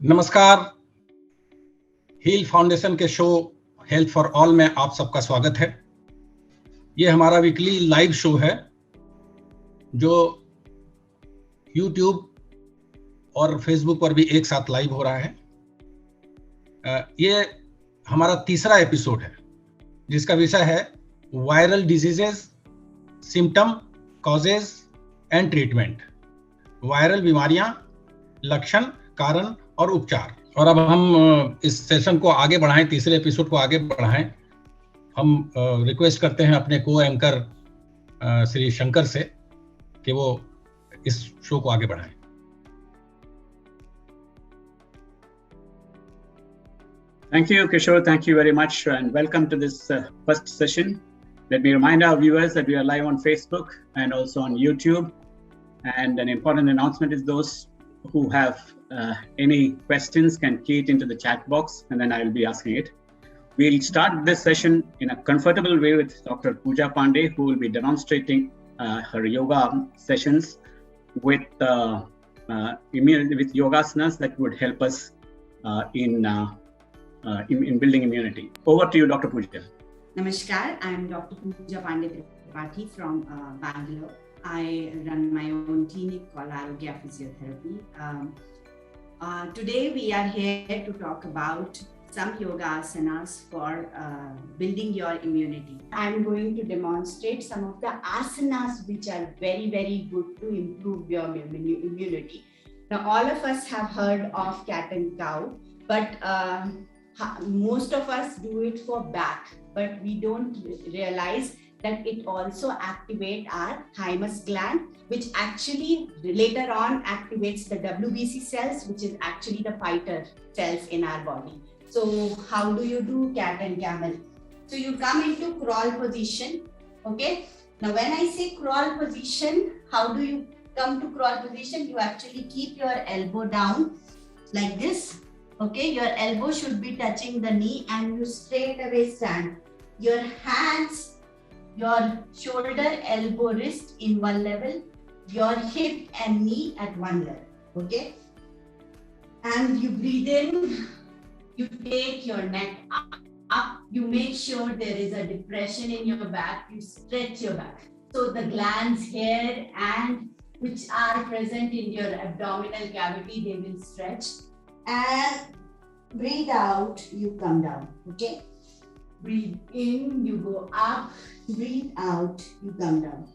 नमस्कार। Heal foundation के show health for all में आप सबका स्वागत है। ये हमारा वीकली लाइव शो है जो YouTube और Facebook पर भी एक साथ लाइव हो रहा है। ये हमारा तीसरा एपिसोड है जिसका विषय है viral diseases, symptom, causes and treatment. Viral बीमारियां, लक्षण, कारण और उपचार। और अब हम इस सेशन को आगे बढ़ाएं, तीसरे एपिसोड को आगे बढ़ाएं। हम रिक्वेस्ट करते हैं अपने को एंकर श्री शंकर से कि वो इस शो को आगे बढ़ाएं। Thank you, Kishore. Thank you very much, and welcome to this first session. Let me remind our viewers that we are live on Facebook and also on YouTube. And an important announcement is those who have any questions can key it into the chat box, and then I will be asking it. We'll start this session in a comfortable way with Dr. Pooja Pandey, who will be demonstrating her yoga sessions with yogasanas that would help us in building immunity. Over to you, Dr. Pooja. Namaskar, I am Dr. Pooja Pandey Tripathi from Bangalore. I run my own clinic called Arogya Physiotherapy. Today we are here to talk about some yoga asanas for building your immunity. I am going to demonstrate some of the asanas which are very, very good to improve your immunity. Now, all of us have heard of cat and cow, but most of us do it for back, but we don't realize that it also activates our thymus gland, which actually later on activates the WBC cells, which is actually the fighter cells in our body. So how do you do cat and camel? So you come into crawl position, okay? Now when I say crawl position, how do you come to crawl position? You actually keep your elbow down like this, okay? Your elbow should be touching the knee and you straight away stand. Your hands, your shoulder, elbow, wrist in one level, your hip and knee at one level, okay? And you breathe in, you take your neck up, you make sure there is a depression in your back, you stretch your back. So the glands here and which are present in your abdominal cavity, they will stretch. And breathe out, you come down, okay? Breathe in, you go up, breathe out, you come down.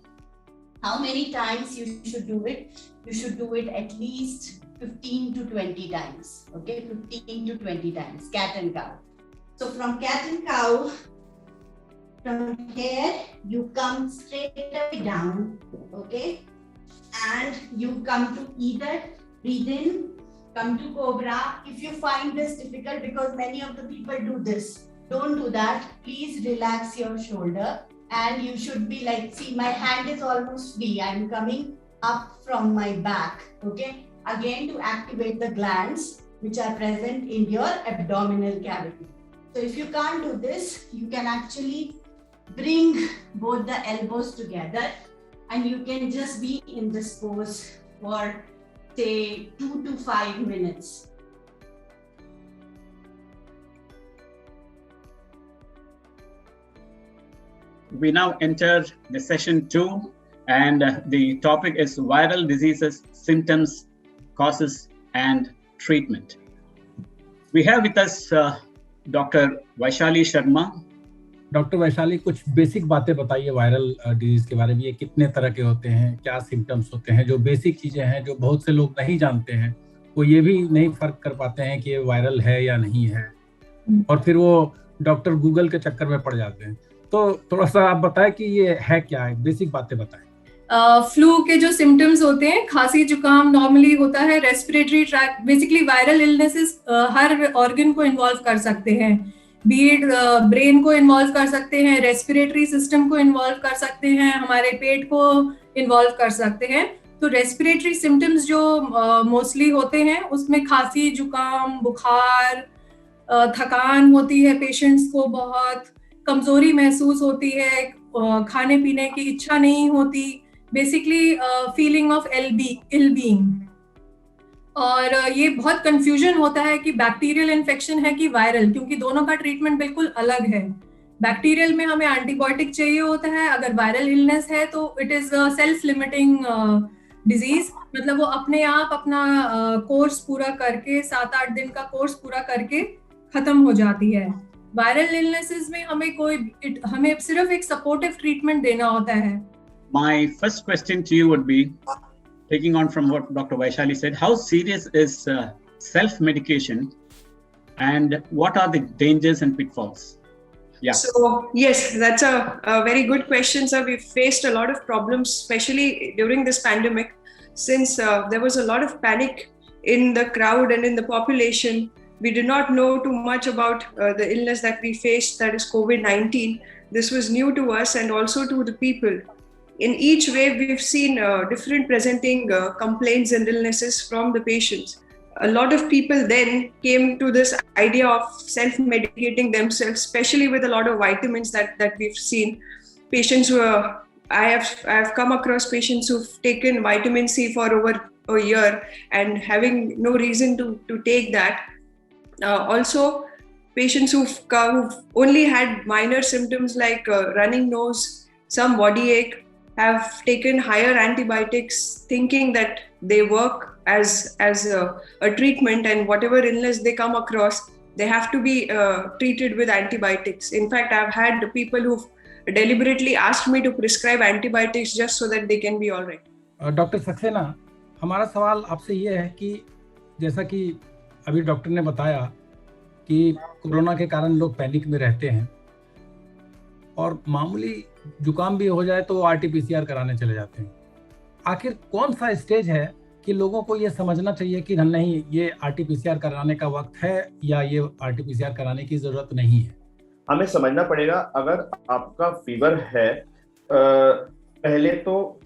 How many times you should do it? You should do it at least 15 to 20 times, okay? 15 to 20 times, cat and cow. So from cat and cow, from here, you come straight away down, okay? And you come to either breathe in, come to cobra. If you find this difficult, because many of the people do this, don't do that. Please relax your shoulder and you should be like, see, my hand is almost free. I'm coming up from my back, okay? Again, to activate the glands which are present in your abdominal cavity. So if you can't do this, you can actually bring both the elbows together and you can just be in this pose for say 2 to 5 minutes. We now enter the session 2, and the topic is viral diseases, symptoms, causes, and treatment. We have with us Dr. Vaishali Sharma. Doctor Vaishali, कुछ basic बातें बताइए viral disease के बारे में। ये कितने तरह के होते हैं, क्या सिम्टम्स होते हैं, जो बेसिक चीजें हैं जो बहुत से लोग नहीं जानते हैं, वो ये भी नहीं फर्क कर पाते हैं कि ये वायरल है या नहीं है, और फिर वो डॉक्टर गूगल के चक्कर में पड़ जाते हैं। तो थोड़ा सा आप बताएं कि ये है क्या है, बेसिक बातें बताएं। फ्लू के जो सिम्टम्स होते हैं, खांसी जुकाम नॉर्मली होता है, respiratory tract, basically viral illnesses हर ऑर्गन को इन्वॉल्व कर सकते हैं, बीट ब्रेन को इन्वॉल्व कर सकते हैं, रेस्पिरेटरी सिस्टम को इन्वॉल्व कर सकते हैं, हमारे पेट को इन्वॉल्व कर सकते हैं। तो रेस्पिरेटरी सिम्टम्स जो मोस्टली होते हैं उसमें खांसी जुकाम, बुखार, थकान होती है, पेशेंट्स को बहुत कमजोरी महसूस होती है, खाने पीने की इच्छा नहीं होती, basically feeling of ill being. और ये बहुत कंफ्यूजन होता है कि बैक्टीरियल इन्फेक्शन है कि वायरल, क्योंकि दोनों का ट्रीटमेंट बिल्कुल अलग है। बैक्टीरियल में हमें एंटीबायोटिक चाहिए होता है, अगर वायरल इलनेस है तो it is self limiting disease, मतलब वो अपने आप अपना कोर्स पूरा करके 7-8 दिन का कोर्स पूरा करके खत्म हो जाती है। वायरल इलनेसेस में हमें सिर्फ एक सपोर्टिव ट्रीटमेंट देना होता है। My first question to you would be, taking on from what Dr. Vaishali said, how serious is self-medication and what are the dangers and pitfalls? Yeah. So, yes, that's a very good question, sir. We've faced a lot of problems, especially during this pandemic, since there was a lot of panic in the crowd and in the population. We did not know too much about the illness that we faced, that is COVID-19. This was new to us and also to the people. In each wave, we've seen different presenting complaints and illnesses from the patients. A lot of people then came to this idea of self-medicating themselves, especially with a lot of vitamins that we've seen. Patients who I have come across patients who've taken vitamin C for over a year and having no reason to take that. Also, patients who've only had minor symptoms like running nose, some body ache, have taken higher antibiotics thinking that they work as a treatment, and whatever illness they come across, they have to be treated with antibiotics. In fact, I've had people who've deliberately asked me to prescribe antibiotics just so that they can be all right. Doctor Saxena, हमारा सवाल आपसे ये है कि जैसा कि अभी doctor ने बताया कि कोरोना के कारण लोग पैनिक में रहते हैं और मामूली जुकाम भी हो जाए तो RT-PCR कराने चले जाते हैं। आखिर कौन सा स्टेज है कि लोगों को ये समझना चाहिए कि नहीं, ये RT-PCR कराने का वक्त है या ये RT-PCR कराने की जरूरत नहीं है? हमें समझना पड़ेगा, अगर आपका फीवर है, पहले तो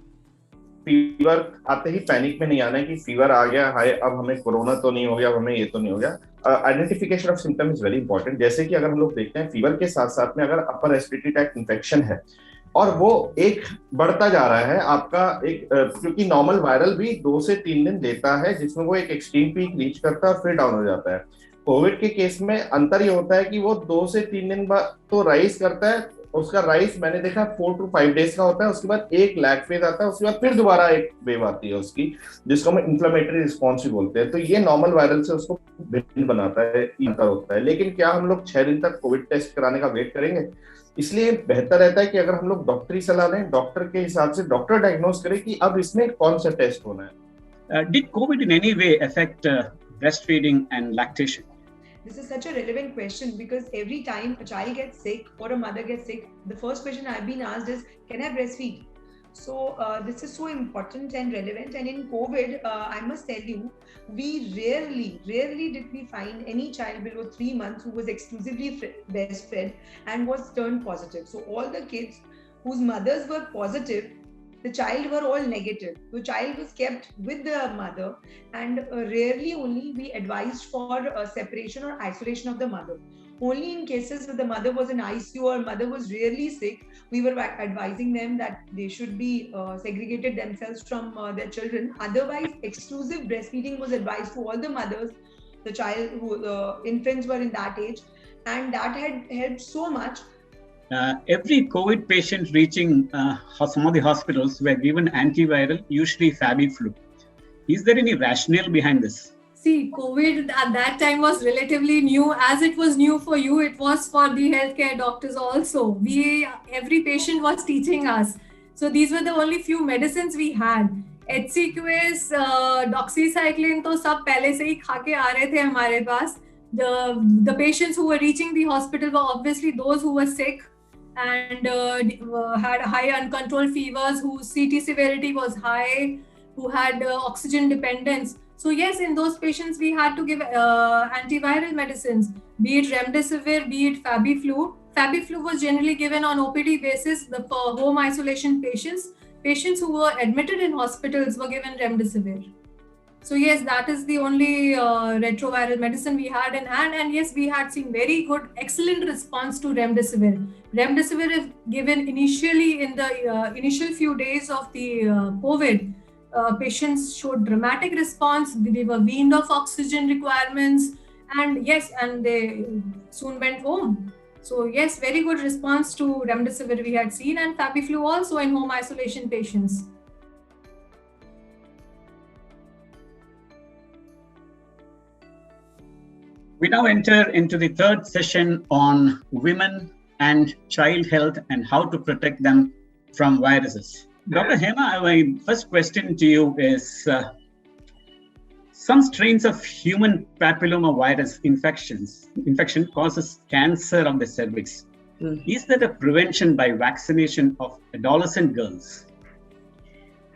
फीवर आते ही पैनिक में नहीं आना है कि फीवर आ गया, हाय अब हमें कोरोना तो नहीं हो गया, अब हमें ये तो नहीं हो गया। Identification of symptom is very important. जैसे कि अगर हम लोग देखते हैं फीवर के साथ साथ में अगर अपर रेस्पिरेटरी ट्रैक्ट इन्फेक्शन है और वो एक बढ़ता जा रहा है आपका एक, क्योंकि नॉर्मल वायरल भी 2 से 3 दिन लेता है जिसमें वो एक एक्सट्रीम पीक रीच करता है और फिर डाउन हो जाता है। कोविड के केस में अंतर ये होता है कि वो 2 से 3 दिन बाद तो राइज करता है, उसका राइज मैंने देखा 4 to 5 डेज का होता है, उसके बाद एक लैग फेज आता है, उसके बाद फिर दोबारा एक वेव आती है उसकी, जिसको हम इन्फ्लेमेटरी रिस्पॉन्स भी बोलते हैं। तो ये नॉर्मल वायरल से उसको भिन्न बनाता है, अंतर होता है। लेकिन क्या हम लोग 6 दिन तक कोविड टेस्ट कराने का वेट करेंगे? इसलिए बेहतर रहता है कि अगर हम लोग डॉक्टरी सलाह लें, डॉक्टर के हिसाब से डॉक्टर डायग्नोस करे कि अब इसमें कौन सा टेस्ट होना है। Did COVID in any way affect breastfeeding and lactation? This is such a relevant question because every time a child gets sick or a mother gets sick, the first question I've been asked is, can I breastfeed? So this is so important and relevant. And in COVID, I must tell you, we rarely did we find any child below 3 months who was exclusively breastfed and was turned positive. So all the kids whose mothers were positive, the child were all negative. The child was kept with the mother, and rarely only we advised for separation or isolation of the mother. Only in cases where the mother was in ICU or mother was really sick, we were advising them that they should be segregated themselves from their children. Otherwise, exclusive breastfeeding was advised to all the mothers, the child who infants were in that age, and that had helped so much. Every COVID patient reaching some of the hospitals were given antiviral, usually FabiFlu. Is there any rationale behind this? See, COVID at that time was relatively new. As it was new for you, it was for the healthcare doctors also. Every patient was teaching us. So these were the only few medicines we had. HCQS, doxycycline तो सब पहले से ही खा के आ रहे थे हमारे पास. The patients who were reaching the hospital were obviously those who were sick and had high uncontrolled fevers, whose CT severity was high, who had oxygen dependence. So yes, in those patients we had to give antiviral medicines, be it remdesivir, be it FabiFlu. FabiFlu was generally given on OPD basis for home isolation patients. Patients who were admitted in hospitals were given remdesivir. So yes, that is the only retroviral medicine we had in hand, and yes, we had seen very good, excellent response to remdesivir. Remdesivir is given initially in the initial few days of the COVID, patients showed dramatic response. They were weaned off oxygen requirements, and they soon went home. So yes, very good response to remdesivir we had seen, and Tamiflu also in home isolation patients. We now enter into the third session on women and child health and how to protect them from viruses. Dr. Hema, my first question to you is, some strains of human papillomavirus infection causes cancer of the cervix. Is that a prevention by vaccination of adolescent girls?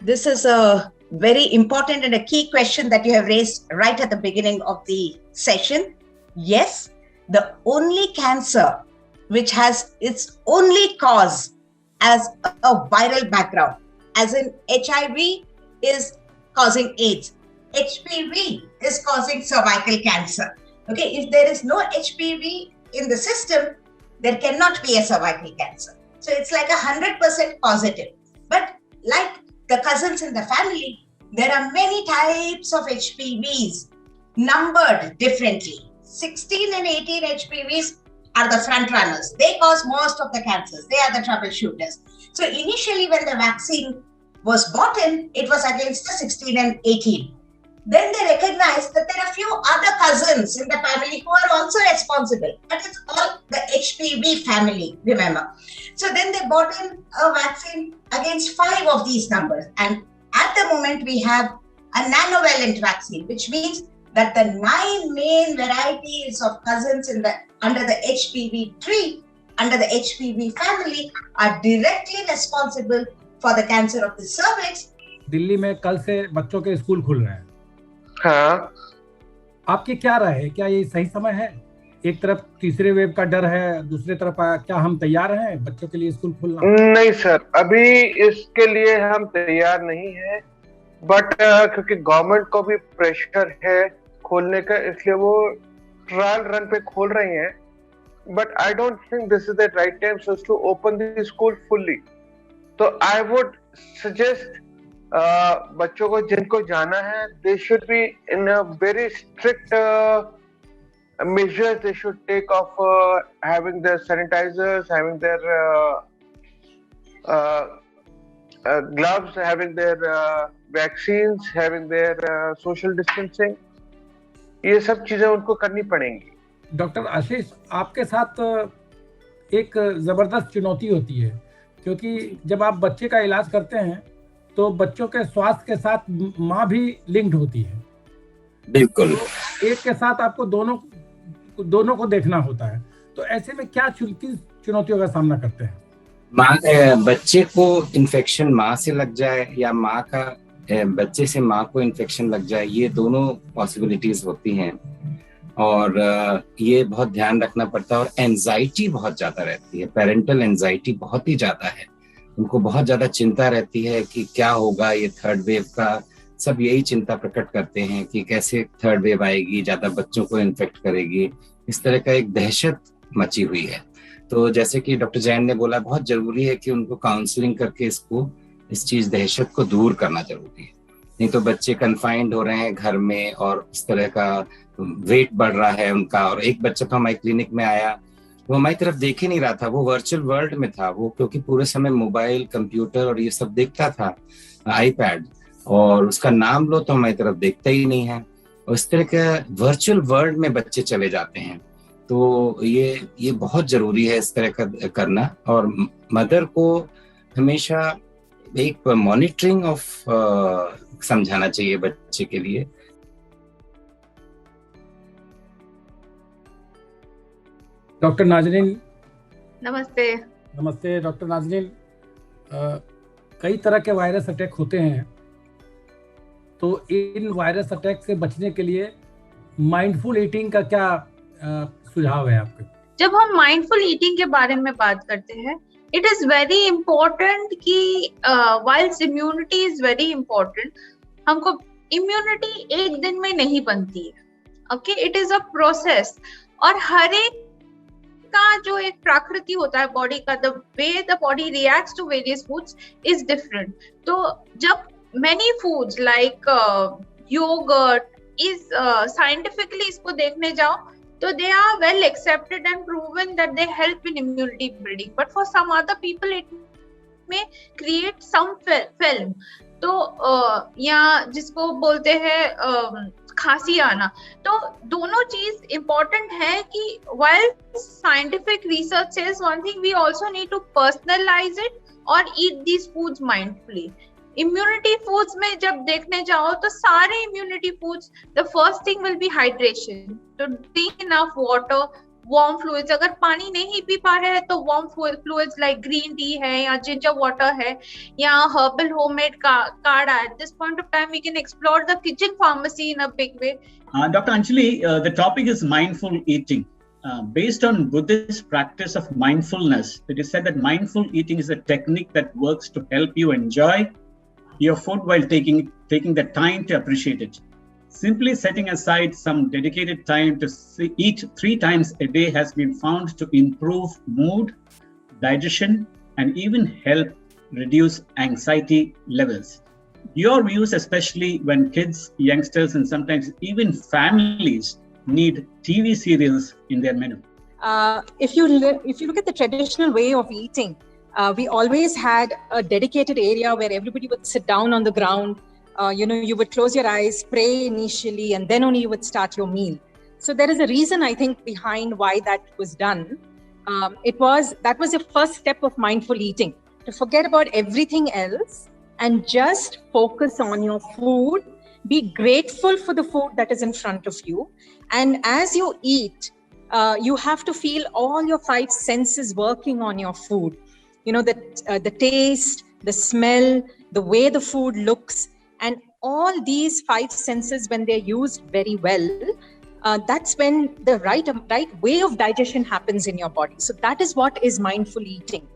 This is a very important and a key question that you have raised right at the beginning of the session. Yes, the only cancer which has its only cause as a viral background, as in HIV is causing AIDS, HPV is causing cervical cancer. Okay, if there is no HPV in the system, there cannot be a cervical cancer. So it's like 100% positive. But like the cousins in the family, there are many types of HPVs numbered differently. 16 and 18 HPVs are the front runners. They cause most of the cancers. They are the troubleshooters. So initially when the vaccine was bought in, it was against the 16 and 18. Then they recognized that there are a few other cousins in the family who are also responsible. But it's all the HPV family, remember. So then they bought in a vaccine against 5 of these numbers. And at the moment we have a nanovalent vaccine, which means that the 9 main varieties of cousins under the HPV tree, under the HPV family, are directly responsible for the cancer of the cervix. Delhi में कल से बच्चों के school खुल रहे हैं। हाँ, आपकी क्या राय है? क्या ये सही समय है? एक तरफ तीसरे वेव का डर है, दूसरी तरफ क्या हम तैयार हैं बच्चों के लिए स्कूल खुलना? नहीं सर, अभी इसके लिए हम तैयार नहीं हैं, बट क्योंकि गवर्नमेंट को भी प्रेशर है खोलने का, इसलिए वो ट्रायल रन पे खोल रही हैं. But I don't think this is the right time to open the school fully. तो आई वुड सजेस्ट बच्चों को जिनको जाना है, they should be in a very strict measures they should take of having their sanitizers, having their gloves, having their vaccines, having their social distancing. ये सब चीजें उनको करनी पड़ेंगी. डॉक्टर आशीष, आपके साथ एक जबरदस्त चुनौती होती है, क्योंकि जब आप बच्चे का इलाज करते हैं तो बच्चों के स्वास्थ्य के साथ माँ भी लिंक्ड होती है. बिल्कुल. तो एक के साथ आपको दोनों को देखना होता है. तो ऐसे में क्या किस चुनौतियों का सामना करते हैं? बच्चे को इन्फेक्शन माँ से लग जाए या माँ का बच्चे से माँ को इन्फेक्शन लग जाए, ये दोनों पॉसिबिलिटीज होती हैं और ये बहुत ध्यान रखना पड़ता है. और एंजाइटी बहुत ज्यादा रहती है, पेरेंटल एंजाइटी बहुत ही ज्यादा है. उनको बहुत ज्यादा चिंता रहती है कि क्या होगा ये थर्ड वेव का. सब यही चिंता प्रकट करते हैं कि कैसे थर्ड वेव आएगी, ज्यादा बच्चों को इन्फेक्ट करेगी. इस तरह का एक दहशत मची हुई है. तो जैसे कि डॉक्टर जैन ने बोला, बहुत जरूरी है कि उनको काउंसलिंग करके इस चीज दहशत को दूर करना जरूरी है. नहीं तो बच्चे कन्फाइंड हो रहे हैं घर में और इस तरह का वेट बढ़ रहा है उनका. और एक बच्चा तो हमारी क्लिनिक में आया, वो हमारी तरफ देख ही नहीं रहा था, वो वर्चुअल वर्ल्ड में था. वो क्योंकि पूरे समय मोबाइल, कंप्यूटर और ये सब देखता था, आईपैड, और उसका नाम लो तो हमारी तरफ देखता ही नहीं है. और इस तरह के वर्चुअल वर्ल्ड में बच्चे चले जाते हैं. तो ये बहुत जरूरी है इस तरह का करना. और मदर को हमेशा एक मॉनिटरिंग ऑफ समझाना चाहिए बच्चे के लिए. डॉक्टर नाजरीन, नमस्ते. नमस्ते डॉक्टर नाजरीन. कई तरह के वायरस अटैक होते हैं, तो इन वायरस अटैक से बचने के लिए माइंडफुल ईटिंग का क्या सुझाव है आपके? जब हम माइंडफुल ईटिंग के बारे में बात करते हैं, इट इज वेरी इम्पोर्टेंट कि वाइल्स इम्यूनिटी इज वेरी इम्पोर्टेंट. हमको इम्यूनिटी एक दिन में नहीं बनती है. Okay, it is a process. और हर एक का जो एक प्रकृति होता है बॉडी का, the way the body reacts to various foods is different. तो जब many foods like yogurt is scientifically इसको देखने जाओ तो they are well accepted and proven that they help in immunity building, but for some other people it may create some film. तो या जिसको बोलते हैं खांसी आना, तो दोनों चीज important है कि while scientific research says one thing, we also need to personalize it or eat these foods mindfully. Immunity foods में जब देखने जाओ तो सारे immunity foods, the first thing will be hydration. तो drink enough water, warm fluids. अगर पानी नहीं पी पा रहे हैं तो warm fluids like green tea है या ginger water है या herbal homemade card. At this point of time, we can explore the kitchen pharmacy in a big way. Dr. Anjali, the topic is mindful eating. Based on Buddhist practice of mindfulness, it is said that mindful eating is a technique that works to help you enjoy your food while taking the time to appreciate it. Simply setting aside some dedicated time to eat 3 times a day has been found to improve mood, digestion, and even help reduce anxiety levels. Your views, especially when kids, youngsters, and sometimes even families need TV serials in their menu. If you look at the traditional way of eating, we always had a dedicated area where everybody would sit down on the ground. You would close your eyes, pray initially, and then only you would start your meal. So there is a reason, I think, behind why that was done. That was the first step of mindful eating, to forget about everything else and just focus on your food. Be grateful for the food that is in front of you. And as you eat, you have to feel all your 5 senses working on your food. The taste, the smell, the way the food looks, and all these 5 senses, when they're used very well, that's when the right way of digestion happens in your body. So that is what is mindful eating.